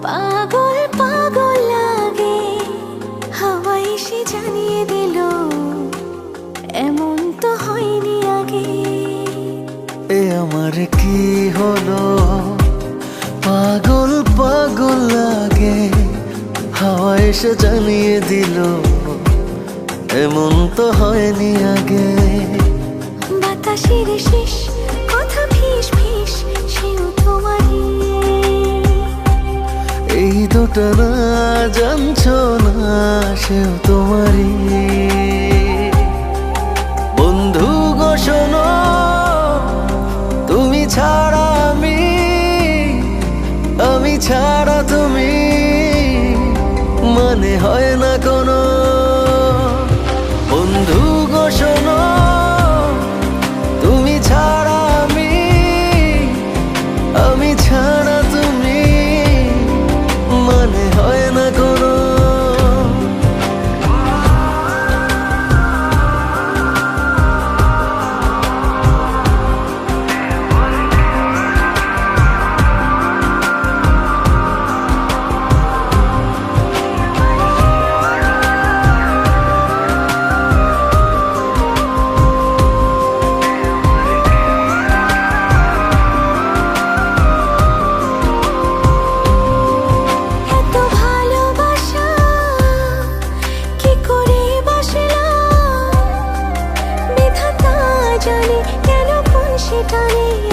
পাগল পাগল লাগে, হাওয়া এসে জানিয়ে দিল এমন তো হয়নি আগে। এ আমার কি হলো, পাগল পাগল লাগে, হাওয়া এসে জানিয়ে দিল এমন তো হয়নি আগে। বাতাসের শেষ কথা ফিস ফিস, সেও তোমারই। এই দুটো না জানছো না, সেও তোমারই। বন্ধু গো শোনো, তুমি ছাড়া আমি ছাড়া তুমি, মানে হয় না কোনো। বন্ধু গো শোনো, তুমি ছাড়া আমি ছাড়া তুমি, মানে হয় না কোনো।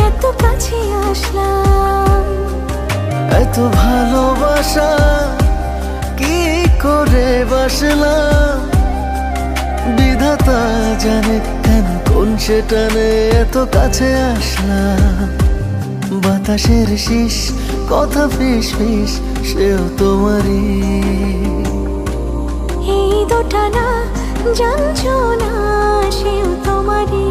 এত কাছে আসলাম, এত ভালোবাসা কি করে বাসলাম, বিধাতা জানে কেন কোন সে টানে এত কাছে আসলাম। বাতাসের শীষ কথা ফিস ফিস, সেও তোমারই। এই দুটা না জানছো না, সেও তোমারই।